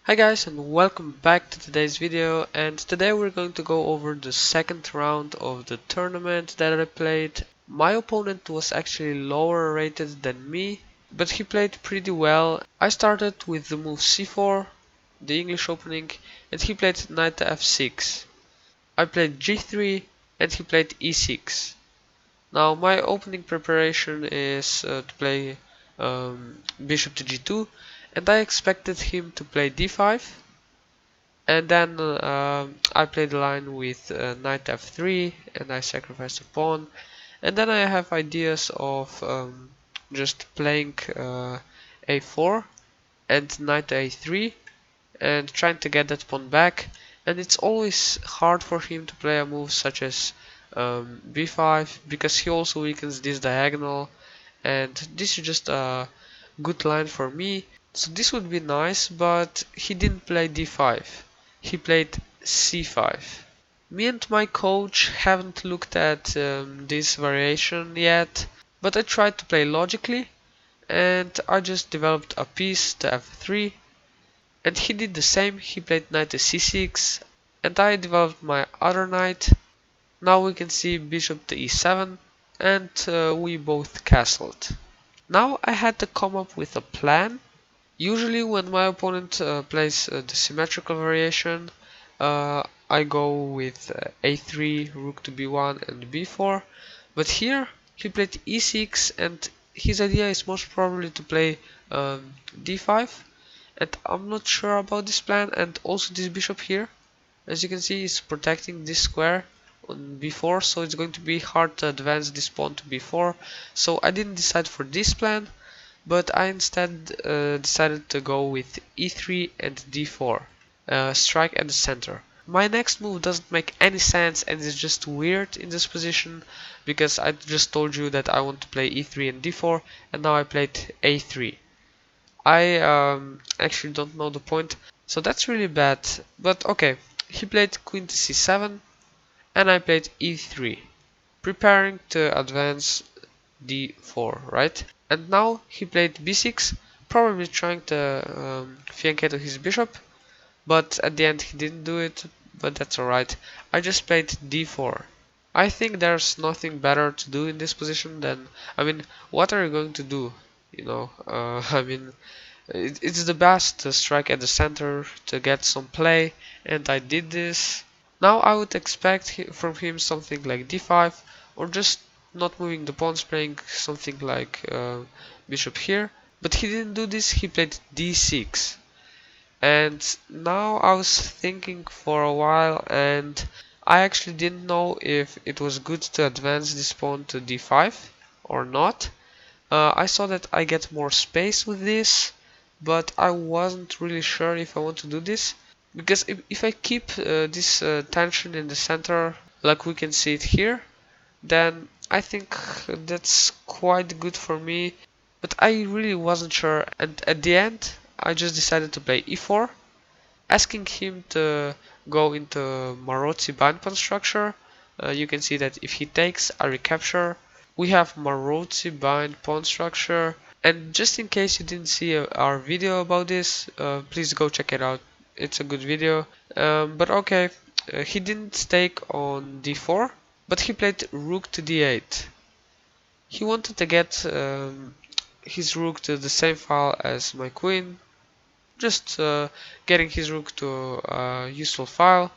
Hi guys, and welcome back to today's video, and today we're going to go over the second round of the tournament that I played. My opponent was actually lower rated than me, but he played pretty well. I started with the move c4, the English opening, and he played knight to f6. I played g3 and he played e6. Now my opening preparation is to play bishop to g2, and I expected him to play d5. And then I play the line with knight f3 and I sacrifice a pawn. And then I have ideas of just playing a4 and knight a3 and trying to get that pawn back. And it's always hard for him to play a move such as b5 because he also weakens this diagonal, and this is just a good line for me. So this would be nice, but he didn't play d5. He played c5. Me and my coach haven't looked at this variation yet, but I tried to play logically, and I just developed a piece to f3, and he did the same. He played knight to c6, and I developed my other knight. Now we can see bishop to e7, and we both castled. Now I had to come up with a plan. Usually when my opponent plays the symmetrical variation, I go with a3, rook to b1 and b4, but here he played e6 and his idea is most probably to play d5, and I'm not sure about this plan. And also this bishop here, as you can see, is protecting this square on b4, so it's going to be hard to advance this pawn to b4, so I didn't decide for this plan, but I instead decided to go with e3 and d4, strike at the center. My next move doesn't make any sense and is just weird in this position because I just told you that I want to play e3 and d4, and now I played a3. I actually don't know the point, so that's really bad, but okay. He played queen to c7 and I played e3, preparing to advance d4, right? And now he played b6, probably trying to fianchetto his bishop, but at the end he didn't do it, but that's alright. I just played d4. I think there's nothing better to do in this position than, what are you going to do? It's the best to strike at the center to get some play, and I did this. Now I would expect from him something like d5, or just not moving the pawns, playing something like bishop here. But he didn't do this, he played d6. And now I was thinking for a while, and I actually didn't know if it was good to advance this pawn to d5 or not. I saw that I get more space with this, but I wasn't really sure if I want to do this, because if I keep this tension in the center like we can see it here, then I think that's quite good for me, but I really wasn't sure, and at the end I just decided to play e4, asking him to go into Marozzi bind pawn structure. You can see that if he takes, I recapture. We have Marozzi bind pawn structure, and just in case you didn't see our video about this, please go check it out. It's a good video. But okay, he didn't take on d4, but he played rook to d8. He wanted to get his rook to the same file as my queen, just getting his rook to a useful file,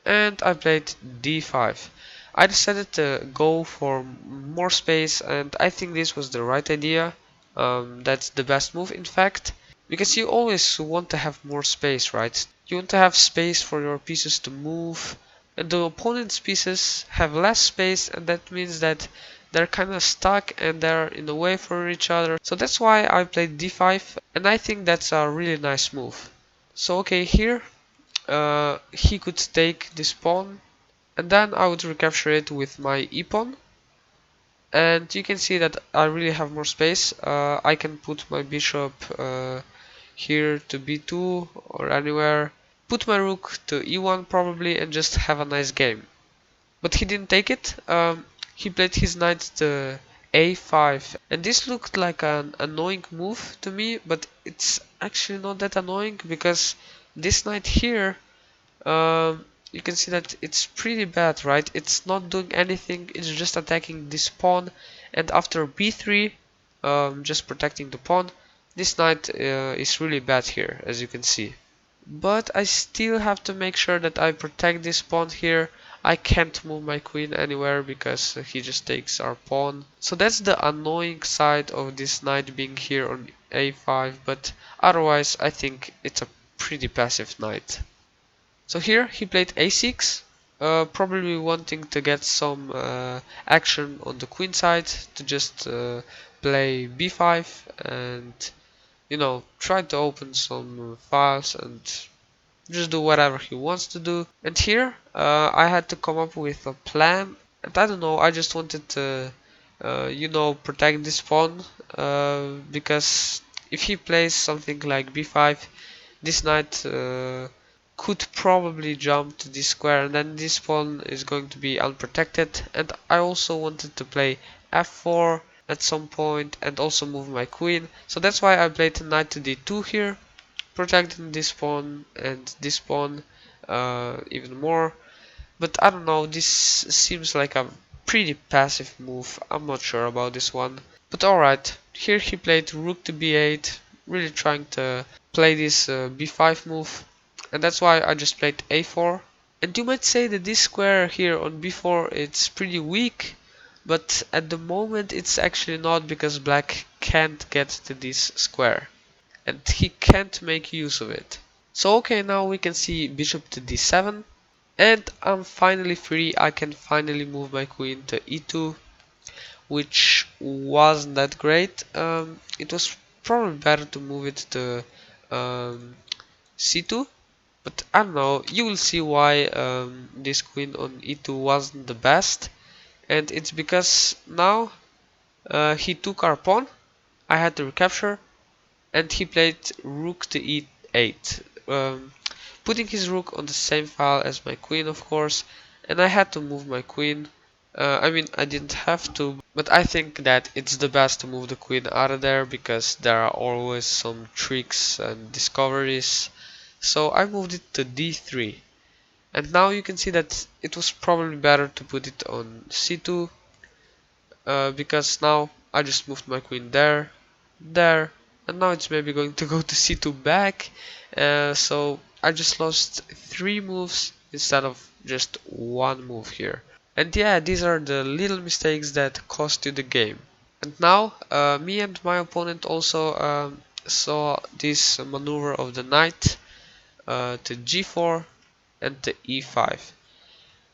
and I played d5. I decided to go for more space, and I think this was the right idea. That's the best move, in fact, because you always want to have more space, right? You want to have space for your pieces to move, and the opponent's pieces have less space, and that means that they're kind of stuck and they're in the way for each other. So that's why I played d5, and I think that's a really nice move. So okay, here he could take this pawn, and then I would recapture it with my e-pawn, and you can see that I really have more space. I can put my bishop here to b2 or anywhere, put my rook to e1 probably, and just have a nice game. But he didn't take it. He played his knight to a5, and this looked like an annoying move to me, but it's actually not that annoying because this knight here, you can see that it's pretty bad, right? It's not doing anything, it's just attacking this pawn, and after b3, just protecting the pawn, this knight is really bad here, as you can see. But I still have to make sure that I protect this pawn here. I can't move my queen anywhere because he just takes our pawn. So that's the annoying side of this knight being here on a5, but otherwise I think it's a pretty passive knight. So here he played a6, probably wanting to get some action on the queen side, to just play b5 and, you know, try to open some files and just do whatever he wants to do. And here I had to come up with a plan, and I don't know, I just wanted to you know, protect this pawn, because if he plays something like b5, this knight could probably jump to this square, and then this pawn is going to be unprotected. And I also wanted to play f4 at some point and also move my queen, so that's why I played knight to d2 here, protecting this pawn and this pawn even more. But I don't know, this seems like a pretty passive move. I'm not sure about this one. But alright, here he played rook to b8, really trying to play this b5 move. And that's why I just played a4. And you might say that this square here on b4 it's pretty weak, but at the moment it's actually not, because black can't get to this square and he can't make use of it. So okay, now we can see bishop to d7, and I'm finally free. I can finally move my queen to e2, which wasn't that great. It was probably better to move it to c2, but I don't know, you will see why this queen on e2 wasn't the best, and it's because now he took our pawn, I had to recapture, and he played rook to e8, putting his rook on the same file as my queen, of course, and I had to move my queen. I mean, I didn't have to, but I think that it's the best to move the queen out of there, because there are always some tricks and discoveries. So I moved it to d3, and now you can see that it was probably better to put it on c2, because now I just moved my queen there, there, and now it's maybe going to go to c2 back. So I just lost 3 moves instead of just 1 move here. And yeah, these are the little mistakes that cost you the game. And now me and my opponent also saw this maneuver of the knight to g4 and to e5.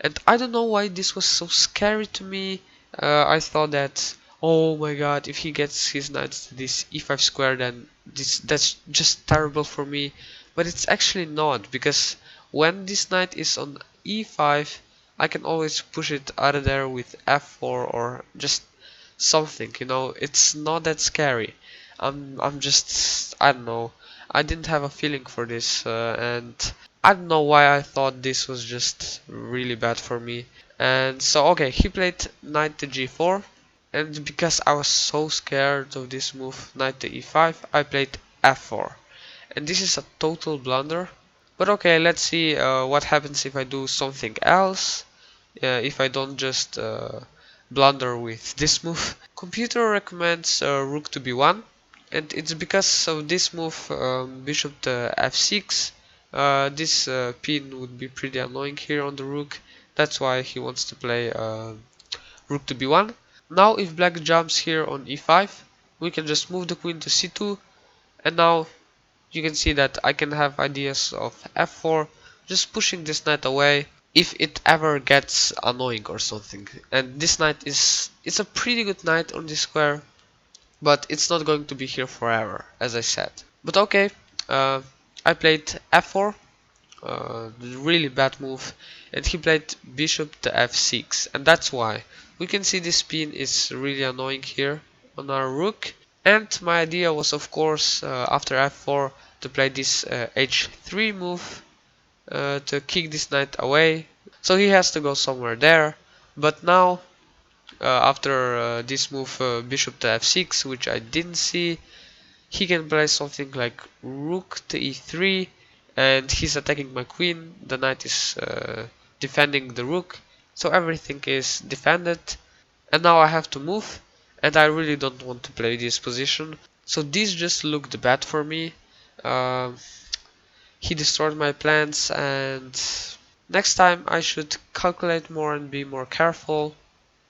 And I don't know why this was so scary to me. I thought that, oh my god, if he gets his knight to this e5 square, then that's just terrible for me. But it's actually not, because when this knight is on e5, I can always push it out of there with f4 or just something, you know. It's not that scary. I'm just, I don't know, I didn't have a feeling for this, and I don't know why I thought this was just really bad for me. And so okay, he played knight to g4, and because I was so scared of this move knight to e5, I played f4, and this is a total blunder. But okay, let's see what happens if I do something else, if I don't just blunder with this move. Computer recommends rook to b1, and it's because of this move, bishop to f6. This pin would be pretty annoying here on the rook. That's why he wants to play rook to b1. Now if black jumps here on e5, we can just move the queen to c2, and now you can see that I can have ideas of f4, just pushing this knight away if it ever gets annoying or something. And this knight it's a pretty good knight on this square, but it's not going to be here forever, as I said. But okay, I played f4, really bad move, and he played bishop to f6, and that's why we can see this pin is really annoying here on our rook. And my idea was, of course, after f4 to play this h3 move, to kick this knight away, so he has to go somewhere there. But now after this move bishop to f6, which I didn't see, he can play something like rook to e3, and he's attacking my queen. The knight is defending the rook, so everything is defended. And now I have to move, and I really don't want to play this position. So this just looked bad for me. Um he destroyed my plans, and next time I should calculate more and be more careful.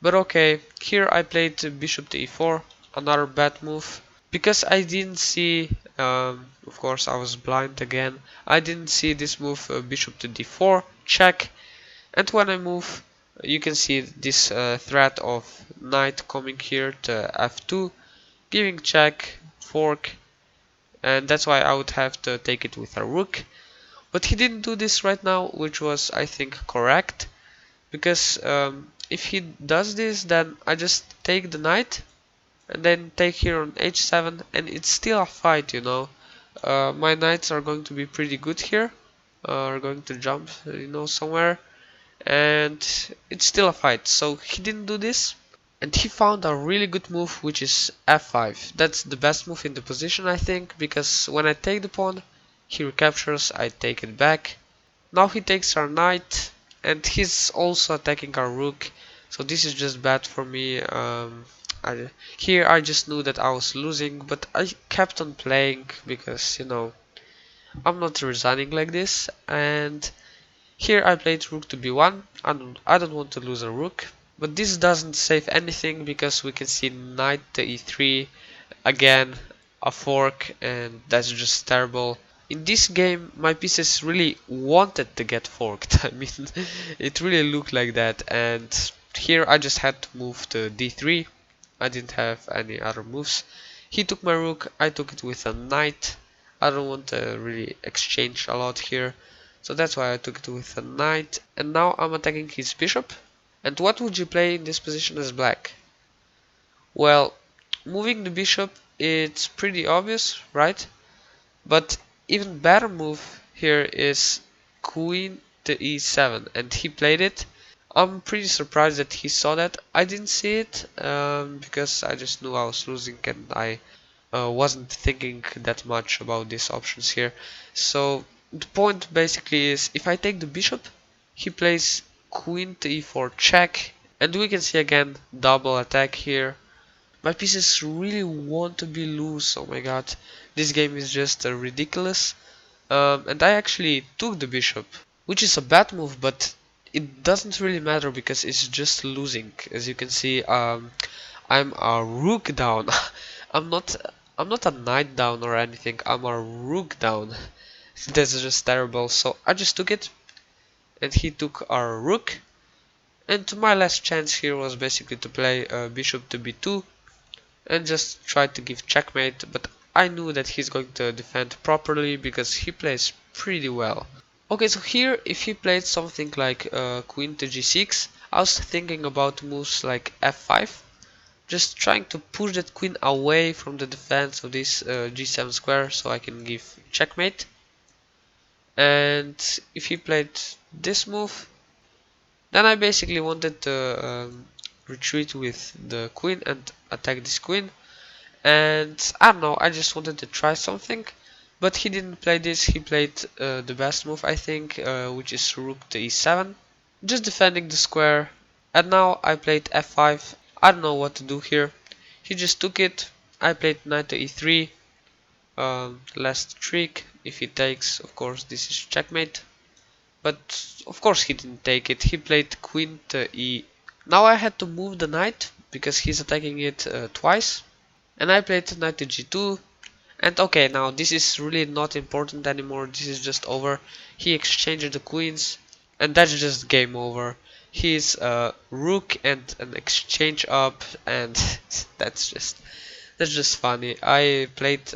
But okay, here I played bishop to e4, another bad move. Because I didn't see, of course I was blind again, I didn't see this move bishop to d4, check, and when I move, you can see this threat of knight coming here to f2, giving check, fork, and that's why I would have to take it with a rook. But he didn't do this right now, which was, I think, correct, because if he does this, then I just take the knight and then take here on h7, and it's still a fight, you know. My knights are going to be pretty good here, are going to jump, you know, somewhere, and it's still a fight. So he didn't do this, and he found a really good move, which is f5. That's the best move in the position, I think, because when I take the pawn, he recaptures, I take it back. Now he takes our knight, and he's also attacking our rook, so this is just bad for me. Here I just knew that I was losing, but I kept on playing because, you know, I'm not resigning like this. And here I played rook to b1. I don't want to lose a rook, but this doesn't save anything because we can see knight to e3 again, a fork, and that's just terrible. In this game, my pieces really wanted to get forked. I mean, it really looked like that. And here I just had to move to d3. I didn't have any other moves. He took my rook, I took it with a knight. I don't want to really exchange a lot here, so that's why I took it with a knight. And now I'm attacking his bishop. And what would you play in this position as black? Well, moving the bishop, it's pretty obvious, right? But even better move here is queen to e7, and he played it. I'm pretty surprised that he saw that. I didn't see it because I just knew I was losing, and I wasn't thinking that much about these options here. So the point basically is, if I take the bishop, he plays queen to e4 check, and we can see again double attack here. My pieces really want to be loose. Oh my god, this game is just ridiculous. And I actually took the bishop, which is a bad move, but it doesn't really matter because it's just losing. As you can see, I'm a rook down. I'm not I'm not a knight down or anything. I'm a rook down. That's just terrible. So I just took it, and he took our rook. And my last chance here was basically to play bishop to b2 and just try to give checkmate, but I knew that he's going to defend properly because he plays pretty well. Okay, so here if he played something like queen to g6, I was thinking about moves like f5, just trying to push that queen away from the defense of this g7 square so I can give checkmate. And if he played this move, then I basically wanted to retreat with the queen and attack this queen. And I don't know, I just wanted to try something, but he didn't play this. He played the best move, I think, which is rook to e7, just defending the square. And now I played f5. I don't know what to do here. He just took it. I played knight to e3. Last trick, if he takes, of course this is checkmate, but of course he didn't take it. He played queen to e. Now I had to move the knight because he's attacking it twice. And I played knight to g2, and okay, now this is really not important anymore, this is just over. He exchanged the queens, and that's just game over. He's a rook and an exchange up, and that's just funny. I played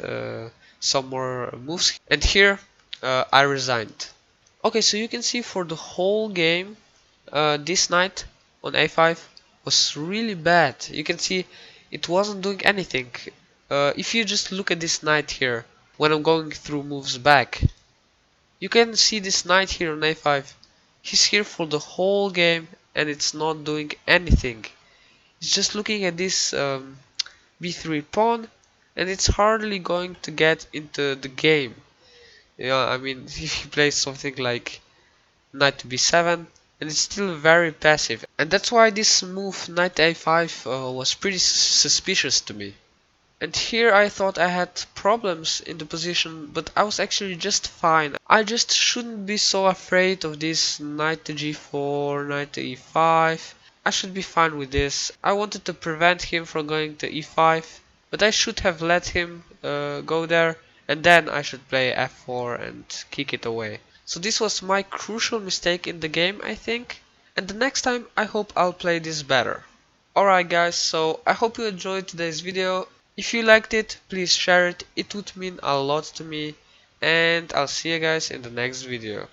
some more moves, and here I resigned. Okay, so you can see for the whole game, this knight on a5 was really bad. You can see it wasn't doing anything. If you just look at this knight here, when I'm going through moves back, you can see this knight here on a5. He's here for the whole game and it's not doing anything. It's just looking at this b3 pawn, and it's hardly going to get into the game. Yeah, I mean, if he plays something like knight to b7, and it's still very passive. And that's why this move knight a5 was pretty suspicious to me. And here I thought I had problems in the position, but I was actually just fine. I just shouldn't be so afraid of this knight to g4, knight to e5. I should be fine with this. I wanted to prevent him from going to e5, but I should have let him go there, and then I should play f4 and kick it away. So this was my crucial mistake in the game, I think. And the next time I hope I'll play this better. Alright guys, so I hope you enjoyed today's video. If you liked it, please share it, it would mean a lot to me. And I'll see you guys in the next video.